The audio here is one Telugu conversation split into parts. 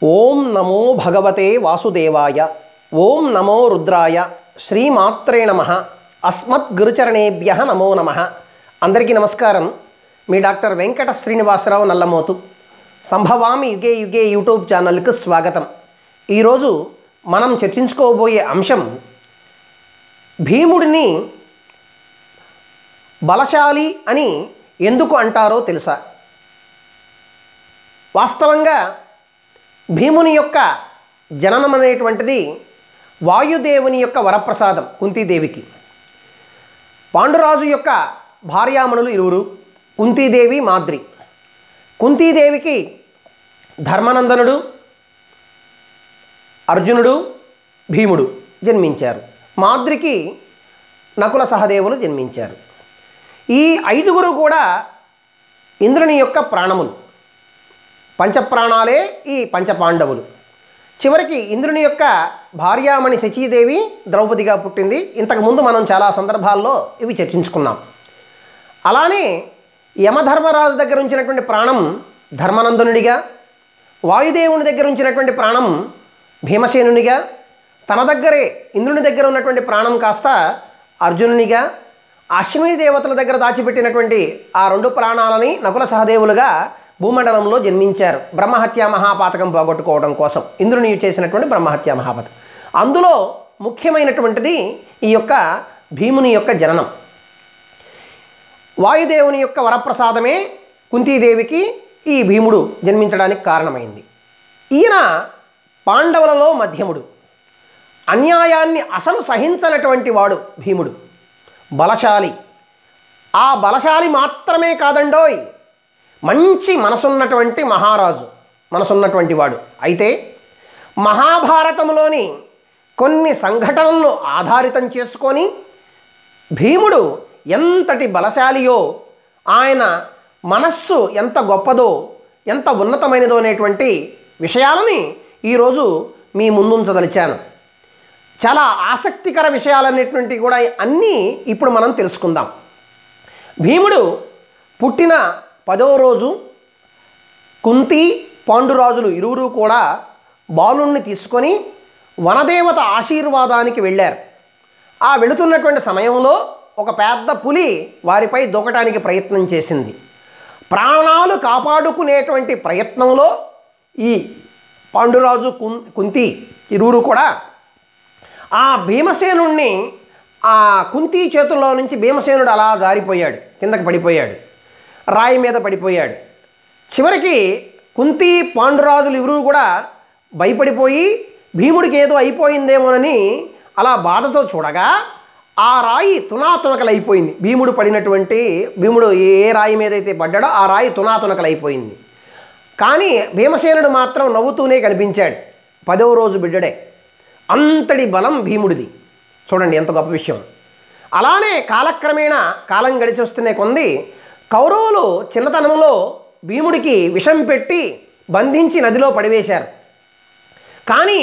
ఓం నమో భగవతే వాసుదేవాయ. ఓం నమో రుద్రాయ. శ్రీమాత్రే నమః. అస్మద్గురుచరణేభ్యః నమో నమః. అందరికీ నమస్కారం. మీ డాక్టర్ వెంకట శ్రీనివాసరావు నల్లమోతు. సంభవామి యుగే యుగే యూట్యూబ్ ఛానల్కు స్వాగతం. ఈరోజు మనం చర్చించుకోబోయే అంశం భీముడిని బలశాలి అని ఎందుకు అంటారో తెలుసా? వాస్తవంగా భీముని యొక్క జననం అనేటువంటిది వాయుదేవుని యొక్క వరప్రసాదం కుంతీదేవికి. పాండురాజు యొక్క భార్యామణులు ఇరువురు, కుంతీదేవి, మాద్రి. కుంతీదేవికి ధర్మనందనుడు, అర్జునుడు, భీముడు జన్మించారు. మాద్రికి నకుల సహదేవులు జన్మించారు. ఈ ఐదుగురు కూడా ఇంద్రుని యొక్క ప్రాణములు. పంచప్రాణాలే ఈ పంచపాండవులు. చివరికి ఇంద్రుని యొక్క భార్యామణి శచీదేవి ద్రౌపదిగా పుట్టింది. ఇంతకుముందు మనం చాలా సందర్భాల్లో ఇవి చర్చించుకున్నాం. అలానే యమధర్మరాజు దగ్గర ఉంచినటువంటి ప్రాణం ధర్మనందనుడిగా, వాయుదేవుని దగ్గర ఉంచినటువంటి ప్రాణం భీమసేనునిగా, తన దగ్గరే ఇంద్రుని దగ్గర ఉన్నటువంటి ప్రాణం కాస్త అర్జునునిగా, అశ్విని దేవతల దగ్గర దాచిపెట్టినటువంటి ఆ రెండు ప్రాణాలని నకుల సహదేవులుగా భూమండలంలో జన్మించారు. బ్రహ్మహత్యా మహాపాతకం పోగొట్టుకోవడం కోసం ఇంద్రుని చేసినటువంటి బ్రహ్మహత్యా మహాపాతకం. అందులో ముఖ్యమైనటువంటిది ఈ యొక్క భీముని యొక్క జననం. వాయుదేవుని యొక్క వరప్రసాదమే కుంతీదేవికి ఈ భీముడు జన్మించడానికి కారణమైంది. ఈయన పాండవులలో మధ్యముడు. అన్యాయాన్ని అసలు సహించనటువంటి వాడు భీముడు. బలశాలి. ఆ బలశాలి మాత్రమే కాదండోయ్, మంచి మనసున్నటువంటి మహారాజు, మనసున్నటువంటి వాడు. అయితే మహాభారతంలోని కొన్ని సంఘటనలను ఆధారితం చేసుకొని భీముడు ఎంతటి బలశాలియో, ఆయన మనస్సు ఎంత గొప్పదో, ఎంత ఉన్నతమైనదో అనేటువంటి విషయాలని ఈరోజు మీ ముందుంచదలిచాను. చాలా ఆసక్తికర విషయాలనేటువంటివి కూడా అన్నీ ఇప్పుడు మనం తెలుసుకుందాం. భీముడు పుట్టిన 10వ రోజు కుంతి, పాండురాజులు ఇరువురు కూడా బాలుణ్ణి తీసుకొని వనదేవత ఆశీర్వాదానికి వెళ్ళారు. ఆ వెళుతున్నటువంటి సమయంలో ఒక పెద్ద పులి వారిపై దూకటానికి ప్రయత్నం చేసింది. ప్రాణాలు కాపాడుకునేటువంటి ప్రయత్నంలో ఈ పాండురాజు, కుంతి ఇరువురు కూడా ఆ భీమసేనుణ్ణి, ఆ కుంతి చేతుల్లో నుంచి భీమసేనుడు అలా జారిపోయాడు, కిందకి పడిపోయాడు, రాయి మీద పడిపోయాడు. చివరికి కుంతి, పాండురాజులు ఇరువురు కూడా భయపడిపోయి భీముడికి ఏదో అయిపోయిందేమోనని అలా బాధతో చూడగా ఆ రాయి తునాతునకలైపోయింది. భీముడు ఏ రాయి మీద అయితే పడ్డాడో ఆ రాయి తునాతునకలైపోయింది. కానీ భీమసేనుడు మాత్రం నవ్వుతూనే కనిపించాడు. 10వ రోజు బిడ్డడే. అంతటి బలం భీముడిది. చూడండి ఎంత గొప్ప విషయం. అలానే కాలక్రమేణా కాలం గడిచి వస్తున్న కొంది కౌరవులు చిన్నతనంలో భీముడికి విషం పెట్టి బంధించి నదిలో పడివేశారు. కానీ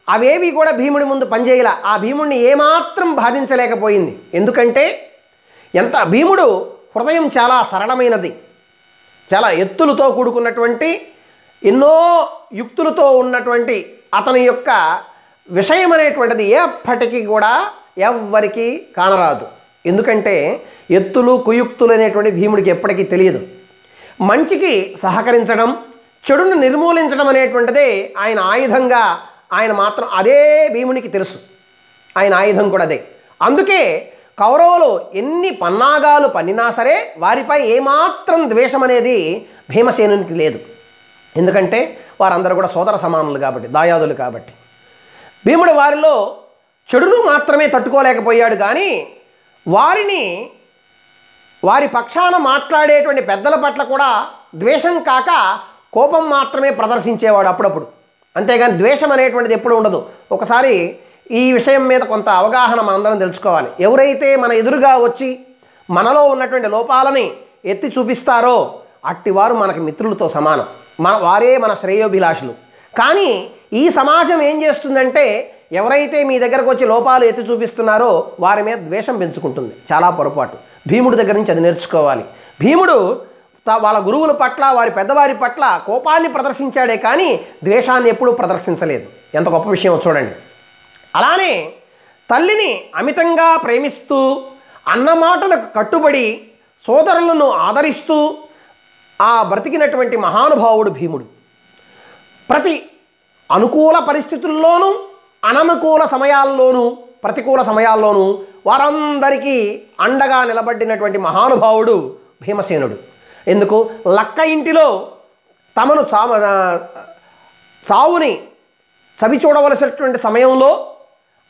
అవేవి కూడా భీముడి ముందు పనిచేయాల. ఆ భీముడిని ఏమాత్రం బాధించలేకపోయింది. ఎందుకంటే భీముడు హృదయం చాలా సరళమైనది, చాలా ఎత్తులతో కూడుకున్నటువంటి, ఎన్నో యుక్తులతో ఉన్నటువంటి అతని యొక్క విషయం అనేటువంటిది ఎప్పటికీ కూడా ఎవ్వరికీ కానరాదు. ఎందుకంటే ఎత్తులు కుయుక్తులు అనేటువంటి భీముడికి ఎప్పటికీ తెలియదు. మంచికి సహకరించడం, చెడును నిర్మూలించడం అనేటువంటిదే ఆయన ఆయుధంగా, ఆయన మాత్రం అదే భీమునికి తెలుసు. ఆయన ఆయుధం కూడా అదే. అందుకే కౌరవులు ఎన్ని పన్నాగాలు పన్నినా సరే వారిపై ఏమాత్రం ద్వేషం అనేది భీమసేనునికి లేదు. ఎందుకంటే వారందరూ కూడా సోదర సమానులు కాబట్టి, దాయాదులు కాబట్టి. భీముడు వారిలో చెడును మాత్రమే తట్టుకోలేకపోయాడు, కానీ వారి పక్షాన మాట్లాడేటువంటి పెద్దల పట్ల కూడా ద్వేషం కాక కోపం మాత్రమే ప్రదర్శించేవాడు అప్పుడప్పుడు. అంతేగాని ద్వేషం అనేటువంటిది ఎప్పుడు ఉండదు. ఒకసారి ఈ విషయం మీద కొంత అవగాహన మనందరం తెలుసుకోవాలి. ఎవరైతే మన ఎదురుగా వచ్చి మనలో ఉన్నటువంటి లోపాలని ఎత్తి చూపిస్తారో అట్టివారు మనకి మిత్రులతో సమానం. వారే మన శ్రేయోభిలాషులు. కానీ ఈ సమాజం ఏం చేస్తుందంటే ఎవరైతే మీ దగ్గరకు వచ్చి లోపాలు ఎత్తి చూపిస్తున్నారో వారి మీద ద్వేషం పెంచుకుంటుంది. చాలా పొరపాటు. భీముడి దగ్గర నుంచి అది నేర్చుకోవాలి. భీముడు వాళ్ళ గురువుల పట్ల వారి పెద్దవారి పట్ల కోపాన్ని ప్రదర్శించాడే కానీ ద్వేషాన్ని ఎప్పుడూ ప్రదర్శించలేదు. ఎంత గొప్ప విషయం చూడండి. అలానే తల్లిని అమితంగా ప్రేమిస్తూ అన్నమాటలకు కట్టుబడి సోదరులను ఆదరిస్తూ ఆ బ్రతికినటువంటి మహానుభావుడు భీముడు. ప్రతి అనుకూల పరిస్థితుల్లోనూ అననుకూల సమయాల్లోనూ ప్రతికూల సమయాల్లోనూ వారందరికీ అండగా నిలబడినటువంటి మహానుభావుడు భీమసేనుడు. ఎందుకు? లక్క ఇంటిలో తమను చావుని చవి చూడవలసినటువంటి సమయంలో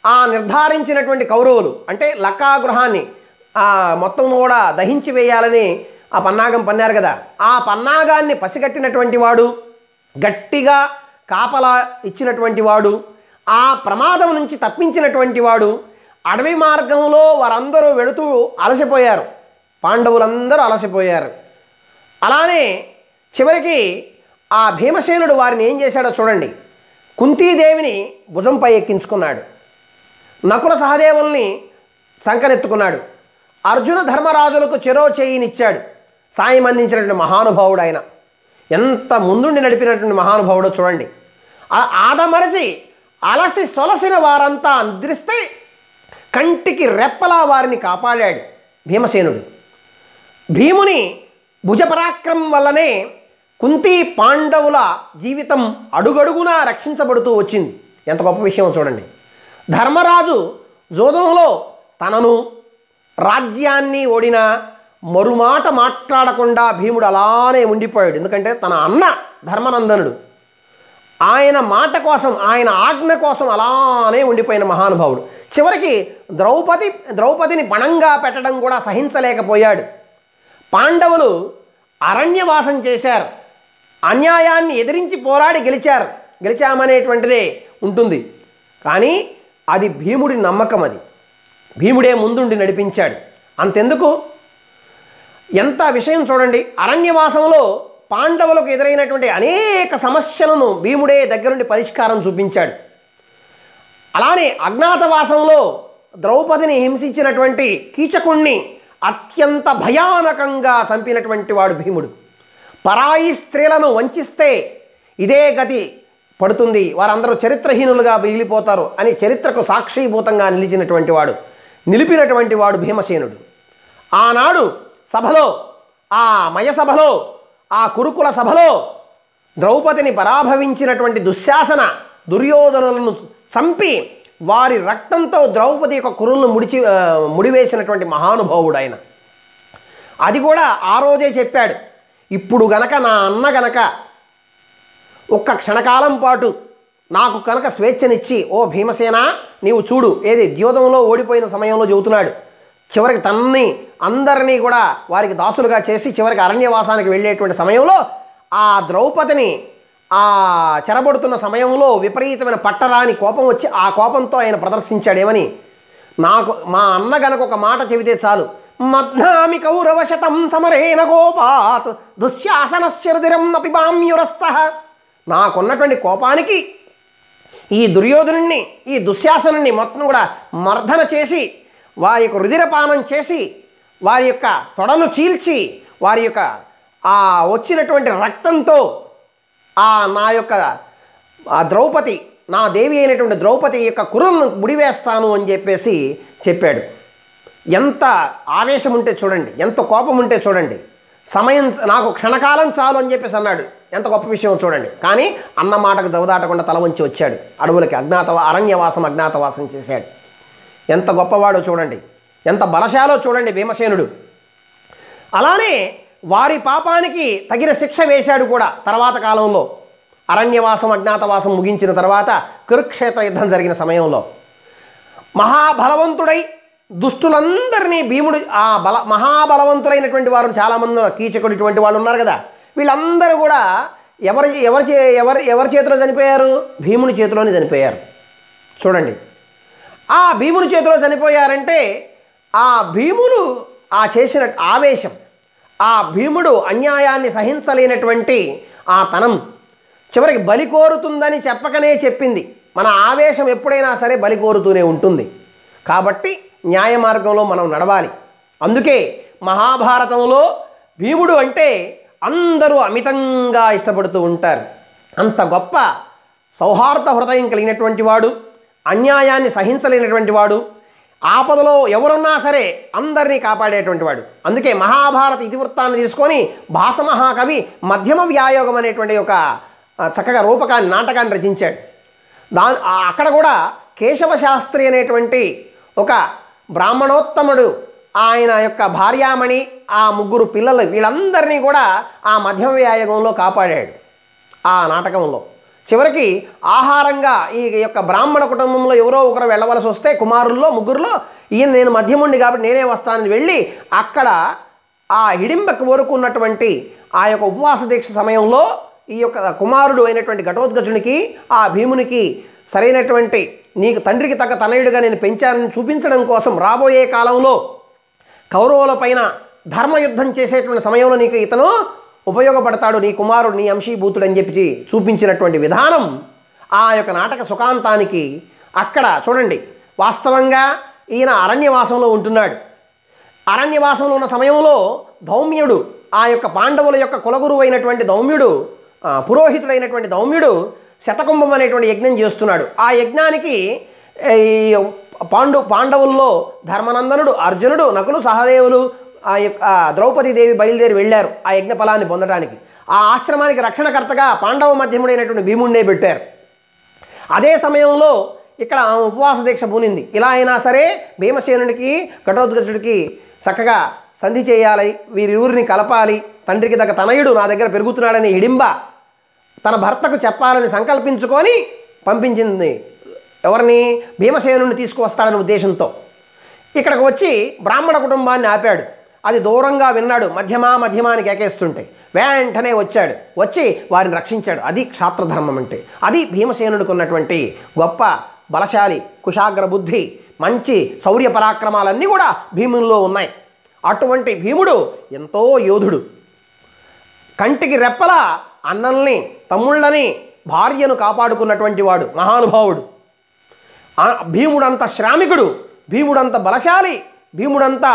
ఆ నిర్ధారించినటువంటి కౌరవులు అంటే లక్కా గృహాన్ని మొత్తం కూడా దహించి వేయాలని ఆ పన్నాగం పన్నారు కదా, ఆ పన్నాగాన్ని పసిగట్టినటువంటి వాడు, గట్టిగా కాపలా ఇచ్చినటువంటి వాడు, ఆ ప్రమాదం నుంచి తప్పించినటువంటి వాడు. అడవి మార్గంలో వారందరూ వెళుతూ అలసిపోయారు, పాండవులందరూ అలసిపోయారు. అలానే చివరికి ఆ భీమసేనుడు వారిని ఏం చేశాడో చూడండి. కుంతీదేవిని భుజంపై ఎక్కించుకున్నాడు, నకుల సహదేవుల్ని సంకనెత్తుకున్నాడు, అర్జున ధర్మరాజులకు చెరో చేయినిచ్చాడు, సాయం అందించినటువంటి మహానుభావుడు ఆయన. ఎంత ముందుండి నడిపినటువంటి మహానుభావుడో చూడండి. ఆదమరచి అలసి సొలసిన వారంతా నిద్రిస్తే కంటికి రెప్పలా వారిని కాపాడాడు భీమసేనుడు. భీముని భుజపరాక్రమం వల్లనే కుంతి పాండవుల జీవితం అడుగడుగునా రక్షించబడుతూ వచ్చింది. ఎంత గొప్ప విషయం చూడండి. ధర్మరాజు జోదంలో తనను రాజ్యాన్ని ఓడినా మరుమాట మాట్లాడకుండా భీముడు అలానే ఉండిపోయాడు. ఎందుకంటే తన అన్న ధర్మనందనుడు, ఆయన మాట కోసం, ఆయన ఆజ్ఞ కోసం అలానే ఉండిపోయిన మహానుభావుడు. చివరికి ద్రౌపదిని పణంగా పెట్టడం కూడా సహించలేకపోయాడు. పాండవులు అరణ్యవాసం చేశారు, అన్యాయాన్ని ఎదిరించి పోరాడి గెలిచామనేటువంటిదే ఉంటుంది. కానీ అది భీముడి నమ్మకం, అది భీముడే ముందుండి నడిపించాడు. అంతెందుకు, ఎంత విషయం చూడండి. అరణ్యవాసంలో పాండవులకు ఎదురైనటువంటి అనేక సమస్యలను భీముడే దగ్గరుండి పరిష్కారం చూపించాడు. అలానే అజ్ఞాతవాసంలో ద్రౌపదిని హింసించినటువంటి కీచకుణ్ణి అత్యంత భయానకంగా చంపినటువంటి వాడు భీముడు. పరాయి స్త్రీలను వంచిస్తే ఇదే గతి పడుతుంది, వారందరూ చరిత్రహీనులుగా మిగిలిపోతారు అని చరిత్రకు సాక్షీభూతంగా నిలిపినటువంటి వాడు భీమసేనుడు. ఆనాడు సభలో, ఆ మయసభలో, ఆ కురుకుల సభలో ద్రౌపదిని పరాభవించినటువంటి దుశ్శాసన దుర్యోధనులను చంపి వారి రక్తంతో ద్రౌపది యొక్క కురులను ముడివేసినటువంటి మహానుభావుడు ఆయన. అది కూడా ఆ రోజే చెప్పాడు, ఇప్పుడు గనక నా అన్న గనక ఒక్క క్షణకాలం పాటు నాకు కనుక స్వేచ్ఛనిచ్చి, ఓ భీమసేన నీవు చూడు, ఏది ద్యోతంలో ఓడిపోయిన సమయంలో చెబుతున్నాడు, చివరికి తన్ని అందరినీ కూడా వారికి దాసులుగా చేసి చివరికి అరణ్యవాసానికి వెళ్ళేటువంటి సమయంలో ఆ ద్రౌపదిని ఆ చెరబడుతున్న సమయంలో విపరీతమైన పట్టరాని కోపం వచ్చి ఆ కోపంతో ఆయన ప్రదర్శించాడేమని, నాకు మా అన్న గనక ఒక మాట చెబితే చాలు, మధ్నామి కౌరవశతం సమరేణ కోపాత్ దుశ్శాసనశ్చరుదిరం నపిబామ్యురస్తః, నాకున్నటువంటి కోపానికి ఈ దుర్యోధనుణ్ణి, ఈ దుశ్శాసనుణ్ణి మొత్తం కూడా మర్దన చేసి, వారి యొక్క రుధిరపానం చేసి, వారి యొక్క తొడను చీల్చి, వారి యొక్క ఆ వచ్చినటువంటి రక్తంతో నా యొక్క ద్రౌపది, నా దేవి అయినటువంటి ద్రౌపది యొక్క కురులను ముడివేస్తాను అని చెప్పేసి చెప్పాడు. ఎంత ఆవేశం ఉంటే చూడండి, ఎంత కోపం ఉంటే చూడండి. సమయం నాకు క్షణకాలం చాలు అని చెప్పేసి అన్నాడు. ఎంత గొప్ప విషయం చూడండి. కానీ అన్న మాటకు జవదాటకుండా తల వంచి వచ్చాడు అడవులకి, అజ్ఞాతవాసం చేశాడు. ఎంత గొప్పవాడో చూడండి, ఎంత బలశాలో చూడండి భీమసేనుడు. అలానే వారి పాపానికి తగిన శిక్ష వేశాడు కూడా. తర్వాత కాలంలో అరణ్యవాసం అజ్ఞాతవాసం ముగించిన తర్వాత కురుక్షేత్ర యుద్ధం జరిగిన సమయంలో మహాబలవంతుడై దుష్టులందరినీ భీముడు, ఆ మహాబలవంతులైనటువంటి వారు చాలామంది, కీచకుడు ఇటువంటి వాళ్ళు ఉన్నారు కదా, వీళ్ళందరూ కూడా ఎవరి చేతిలో చనిపోయారు? భీముని చేతిలోనే చనిపోయారు. చూడండి, ఆ భీముని చేతిలో చనిపోయారంటే ఆ భీముడు ఆ చేసిన ఆవేశం, ఆ భీముడు అన్యాయాన్ని సహించలేనటువంటి ఆ తనం చివరికి బలి కోరుతుందని చెప్పకనే చెప్పింది. మన ఆవేశం ఎప్పుడైనా సరే బలి కోరుతూనే ఉంటుంది. కాబట్టి న్యాయ మార్గంలో మనం నడవాలి. అందుకే మహాభారతంలో భీముడు అంటే అందరూ అమితంగా ఇష్టపడుతూ ఉంటారు. అంత గొప్ప సౌహార్ద హృదయం కలిగినటువంటి వాడు, అన్యాయాన్ని సహించలేనటువంటి వాడు, ఆపదలో ఎవరున్నా సరే అందరినీ కాపాడేటువంటి వాడు. అందుకే మహాభారత ఇతివృత్తాన్ని తీసుకొని భాస మహాకవి మధ్యమ వ్యాయోగం అనేటువంటి ఒక చక్కగా రూపకాన్ని నాటకాన్ని రచించాడు. అక్కడ కూడా కేశవ శాస్త్రి అనేటువంటి ఒక బ్రాహ్మణోత్తముడు, ఆయన యొక్క భార్యామణి, ఆ ముగ్గురు పిల్లలు, వీళ్ళందరినీ కూడా ఆ మధ్యమ వ్యాయోగంలో కాపాడాడు. ఆ నాటకంలో చివరికి ఆహారంగా ఈ యొక్క బ్రాహ్మణ కుటుంబంలో ఎవరో ఒకరు వెళ్ళవలసి వస్తే కుమారుల్లో ముగ్గురులో ఈయన నేను మధ్యముండి కాబట్టి నేనే వస్తానని వెళ్ళి అక్కడ ఆ హిడింబకు కోరుకున్నటువంటి ఆ యొక్క ఉపవాస దీక్ష సమయంలో ఈ యొక్క కుమారుడు అయినటువంటి ఘటోత్కచునికి ఆ భీమునికి సరైనటువంటి నీకు తండ్రికి తగ్గ తనయుడిగా నేను పెంచానని చూపించడం కోసం రాబోయే కాలంలో కౌరవుల పైన ధర్మయుద్ధం చేసేటువంటి సమయంలో నీకు ఇతను ఉపయోగపడతాడు, నీ కుమారుడు నీ అంశీభూతుడు అని చెప్పి చూపించినటువంటి విధానం ఆ యొక్క నాటక సుఖాంతానికి. అక్కడ చూడండి, వాస్తవంగా ఈయన అరణ్యవాసంలో ఉంటున్నాడు. అరణ్యవాసంలో ఉన్న సమయంలో ధౌమ్యుడు, ఆ యొక్క పాండవుల యొక్క కులగురువు అయినటువంటి ధౌమ్యుడు, పురోహితుడైనటువంటి ధౌమ్యుడు శతకుంభం అనేటువంటి యజ్ఞం చేస్తున్నాడు. ఆ యజ్ఞానికి ఈ పాండవుల్లో ధర్మనందనుడు, అర్జునుడు, నకులు, సహదేవులు, ఆ యొక్క ద్రౌపదీదేవి బయలుదేరి వెళ్ళారు ఆ యజ్ఞ ఫలాన్ని పొందడానికి. ఆ ఆశ్రమానికి రక్షణకర్తగా పాండవ మధ్యముడైనటువంటి భీముడినే పెట్టారు. అదే సమయంలో ఇక్కడ ఉపవాస దీక్ష పూనింది. ఇలా అయినా సరే భీమసేనుడికి ఘటోత్కచుడికి చక్కగా సంధి చేయాలి, వీరిరువురిని కలపాలి, తండ్రికి తగ్గ తనయుడు నా దగ్గర పెరుగుతున్నాడని హిడింబ తన భర్తకు చెప్పాలని సంకల్పించుకొని పంపించింది. ఎవరిని? భీమసేనుని తీసుకువస్తాడనే ఉద్దేశంతో. ఇక్కడికి వచ్చి బ్రాహ్మణ కుటుంబాన్ని ఆపాడు. అది దూరంగా విన్నాడు, మధ్యమా అని కేకేస్తుంటే వెంటనే వచ్చాడు, వచ్చి వారిని రక్షించాడు. అది క్షాత్రధర్మం అంటే. అది భీమసేనుడికి ఉన్నటువంటి గొప్ప బలశాలి, కుశాగ్ర బుద్ధి, మంచి శౌర్య పరాక్రమాలన్నీ కూడా భీమునిలో ఉన్నాయి. అటువంటి భీముడు ఎంతో యోధుడు. కంటికి రెప్పల అన్నల్ని, తమ్ముళ్ళని, భార్యను కాపాడుకున్నటువంటి వాడు మహానుభావుడు. భీముడంత శ్రామికుడు, భీముడంత బలశాలి, భీముడంత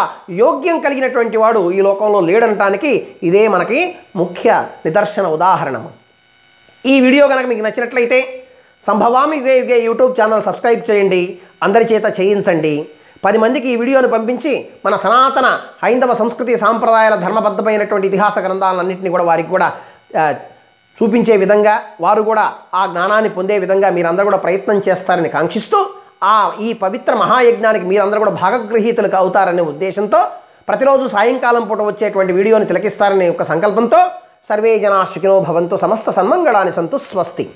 యోగ్యం కలిగినటువంటి వాడు ఈ లోకంలో లేడనటానికి ఇదే మనకి ముఖ్య నిదర్శన ఉదాహరణము. ఈ వీడియో కనుక మీకు నచ్చినట్లయితే సంభవామి యుగే యుగే యూట్యూబ్ ఛానల్ సబ్స్క్రైబ్ చేయండి, అందరి చేత చేయించండి. 10 మందికి ఈ వీడియోను పంపించి మన సనాతన హైందవ సంస్కృతి సాంప్రదాయాల ధర్మబద్ధమైనటువంటి ఇతిహాస గ్రంథాలన్నింటినీ కూడా వారికి కూడా చూపించే విధంగా, వారు కూడా ఆ జ్ఞానాన్ని పొందే విధంగా మీరందరూ కూడా ప్రయత్నం చేస్తారని కాంక్షిస్తూ ఈ పవిత్ర మహాయజ్ఞానికి మీరందరూ కూడా భాగగృహీతులు అవుతారనే ఉద్దేశంతో ప్రతిరోజు సాయంకాలం పూట వచ్చేటువంటి వీడియోని తిలకిస్తారనే ఒక సంకల్పంతో సర్వే జనా సుఖినో భవంతు, సమస్త సన్మంగళాని సంతు, స్వస్తి.